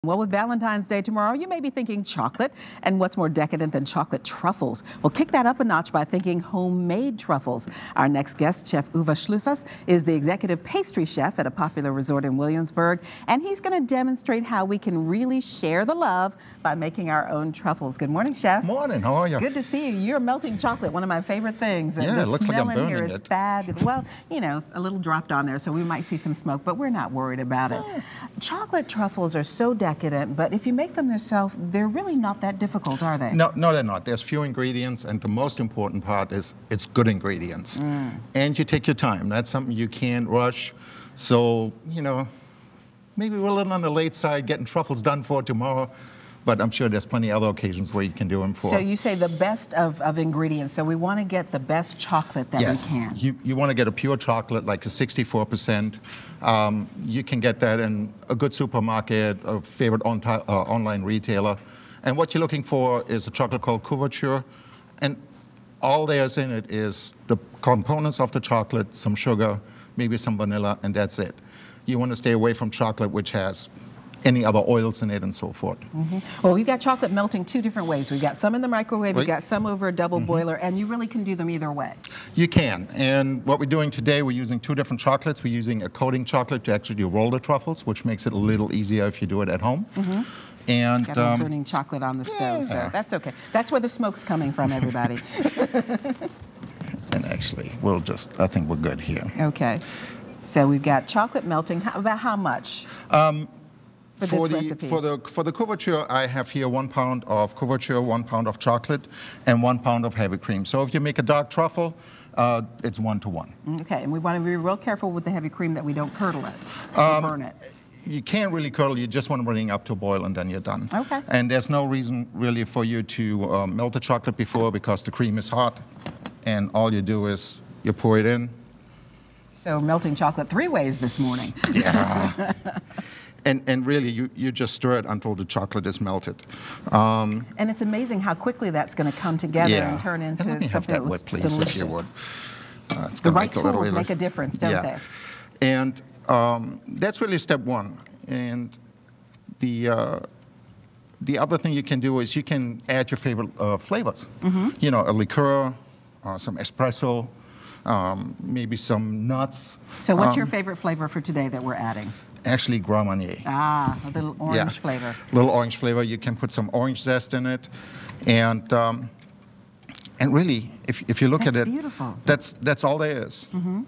Well, with Valentine's Day tomorrow, you may be thinking chocolate, and what's more decadent than chocolate truffles? Well, kick that up a notch by thinking homemade truffles. Our next guest, Chef Uwe Schlusas, is the executive pastry chef at a popular resort in Williamsburg, and he's going to demonstrate how we can really share the love by making our own truffles. Good morning, Chef. Morning, how are you? Good to see you. You're melting chocolate, one of my favorite things. And yeah, it looks like I'm burning here is it. fabulous. Well, you know, a little dropped on there, so we might see some smoke, but we're not worried about it. Chocolate truffles are so decadent, but if you make them yourself, they're really not that difficult, are they? No, they're not. There's few ingredients, and the most important part is it's good ingredients. And you take your time. That's something you can't rush. So, you know, maybe we're a little on the late side getting truffles done for tomorrow, but I'm sure there's plenty of other occasions where you can do them for. So you say the best of ingredients. So we want to get the best chocolate that we can. You want to get a pure chocolate, like a 64%. You can get that in a good supermarket, a favorite online retailer. And what you're looking for is a chocolate called couverture. And all there's in it is the components of the chocolate, some sugar, maybe some vanilla, and that's it. You want to stay away from chocolate which has any other oils in it and so forth. Well, we've got chocolate melting two different ways. We've got some in the microwave, we've got some over a double boiler, and you really can do them either way. You can, and what we're doing today, we're using two different chocolates. We're using a coating chocolate to actually roll the truffles, which makes it a little easier if you do it at home. And got burning chocolate on the stove, so that's okay. That's where the smoke's coming from, everybody. And actually, I think we're good here. Okay, so we've got chocolate melting. About how much? For the couverture, I have here 1 pound of couverture, 1 pound of chocolate, and 1 pound of heavy cream. So if you make a dark truffle, it's 1 to 1. Okay, and we want to be real careful with the heavy cream that we don't curdle it, or burn it. You can't really curdle, you just want to bring it up to a boil and then you're done. Okay. And there's no reason really for you to melt the chocolate before, because the cream is hot, and all you do is you pour it in. So melting chocolate 3 ways this morning. Yeah. And really, you just stir it until the chocolate is melted. And it's amazing how quickly that's going to come together and turn into something that looks delicious. If you would. The right tools make a difference, don't they? And that's really step 1. And the other thing you can do is you can add your favorite flavors. You know, a liqueur, some espresso, maybe some nuts. So what's your favorite flavor for today that we're adding? Actually, Grand Marnier. Ah, a little orange flavor. Little orange flavor. You can put some orange zest in it, and really, if you look at it, beautiful. That's all there is. Add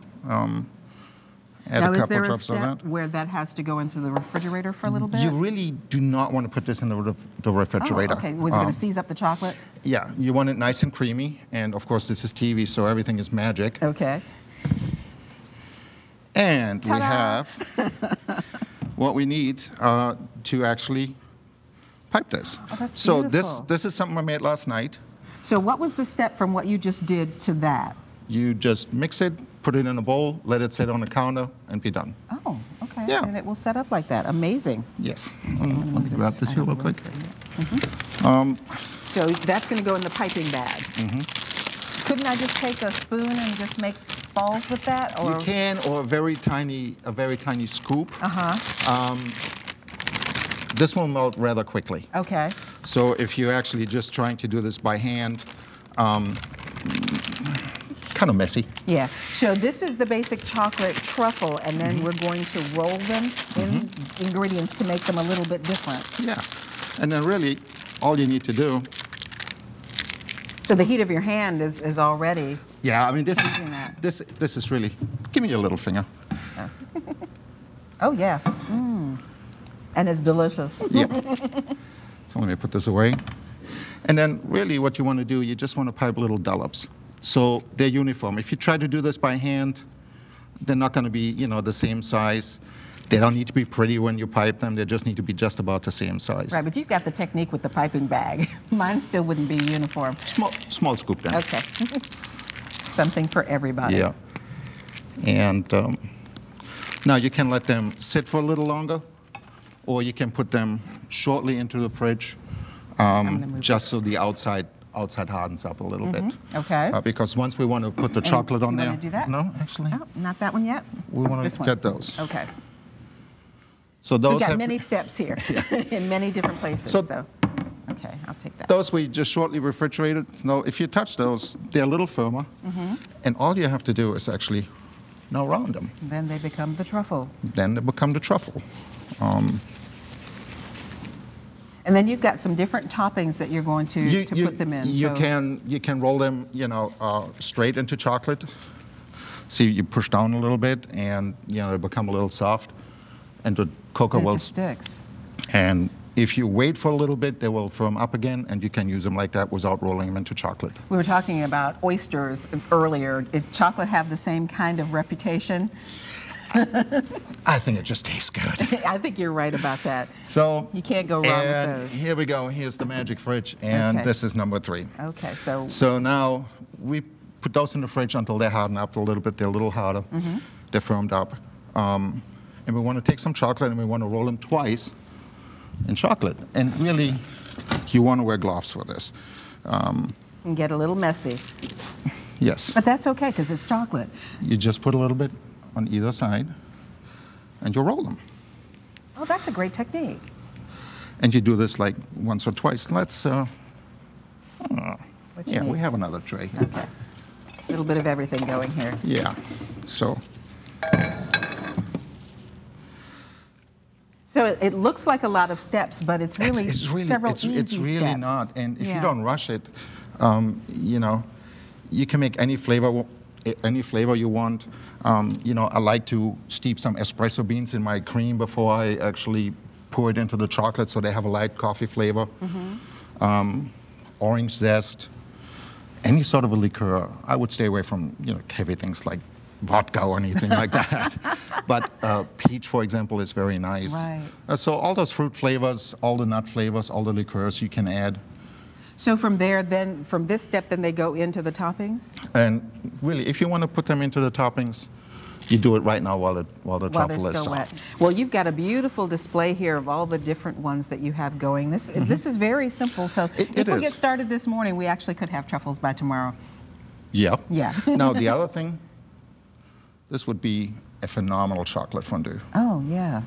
now, a couple is there a drops of step that. where that has to go into the refrigerator for a little bit? You really do not want to put this in the refrigerator. Oh, okay. Was it going to seize up the chocolate? Yeah, you want it nice and creamy, and of course this is TV, so everything is magic. Okay. And we have what we need to actually pipe this. Oh, that's so beautiful. this is something I made last night. So what was the step from what you just did to that? You just mix it, put it in a bowl, let it sit on the counter, and be done. Oh, okay. Yeah. And it will set up like that. Amazing. Yes. Let me grab this here real quick. So that's going to go in the piping bag. Couldn't I just take a spoon and just make balls with that? Or? You can, or a very tiny scoop. This will melt rather quickly. Okay. So if you're actually just trying to do this by hand, kind of messy. Yeah. So this is the basic chocolate truffle, and then we're going to roll them in ingredients to make them a little bit different. Yeah. And then really, all you need to do. So the heat of your hand is already. Yeah, I mean this is really. Give me your little finger. Oh yeah. And it's delicious. Yeah. So let me put this away. And then really what you want to do, you just want to pipe little dollops. So they're uniform. If you try to do this by hand, they're not going to be, you know, the same size. They don't need to be pretty when you pipe them. They just need to be just about the same size. Right, but you've got the technique with the piping bag. Mine still wouldn't be uniform. Small scoop then. Okay. Something for everybody. Yeah. And now you can let them sit for a little longer, or you can put them shortly into the fridge, just so the outside hardens up a little bit. Okay. Because once we want to put the chocolate on there. You want to do that? No, actually. Oh, not that one yet? We want to get those. Okay. So those We've got have, many steps here in many different places. So- So, okay, I'll take that. those we just shortly refrigerated. So if you touch those, they're a little firmer. And all you have to do is actually now round them. Then they become the truffle. Then they become the truffle. And then you've got some different toppings that you're going to put them in. You so. can roll them, straight into chocolate. See, you push down a little bit, and they become a little soft, and the cocoa And it will. just sticks. And if you wait for a little bit, they will firm up again, and you can use them like that without rolling them into chocolate. We were talking about oysters earlier. Does chocolate have the same kind of reputation? I think it just tastes good. I think you're right about that. So You can't go wrong with and those. here we go. Here's the magic fridge, and Okay. this is number 3. Okay, so So now we put those in the fridge until they harden up a little bit. They're a little harder. They're firmed up. And we want to take some chocolate and we want to roll them twice in chocolate. And really, you want to wear gloves for this. and get a little messy. Yes. But that's okay because it's chocolate. You just put a little bit on either side and you roll them. Oh, that's a great technique. And you do this like once or twice. Let's, What you yeah, need? we have another tray here. Okay. A little bit of everything going here. Yeah. So So it looks like a lot of steps, but it's really several easy it's really steps. not. And if Yeah. you don't rush it, you can make any flavor you want. I like to steep some espresso beans in my cream before I actually pour it into the chocolate, so they have a light coffee flavor. Orange zest, any sort of a liqueur. I would stay away from heavy things like vodka or anything like that. But peach, for example, is very nice. Right. So all those fruit flavors, all the nut flavors, all the liqueurs you can add. So from there, then, from this step, then they go into the toppings? And really, if you want to put them into the toppings, you do it right now while the While they're truffle is still wet. soft. Well, you've got a beautiful display here of all the different ones that you have going. This is very simple. So It if we is. get started this morning, we actually could have truffles by tomorrow. Yep. Yeah. Now, the other thing, this would be a phenomenal chocolate fondue. Oh, yeah.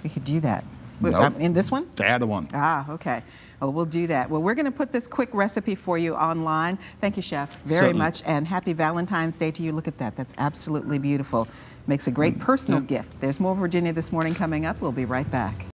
We could do that. Nope. In this one? The other one. Ah, okay. Well, we'll do that. Well, we're going to put this quick recipe for you online. Thank you, Chef, very Certainly. much. And happy Valentine's Day to you. Look at that. That's absolutely beautiful. Makes a great personal gift. There's more Virginia This Morning coming up. We'll be right back.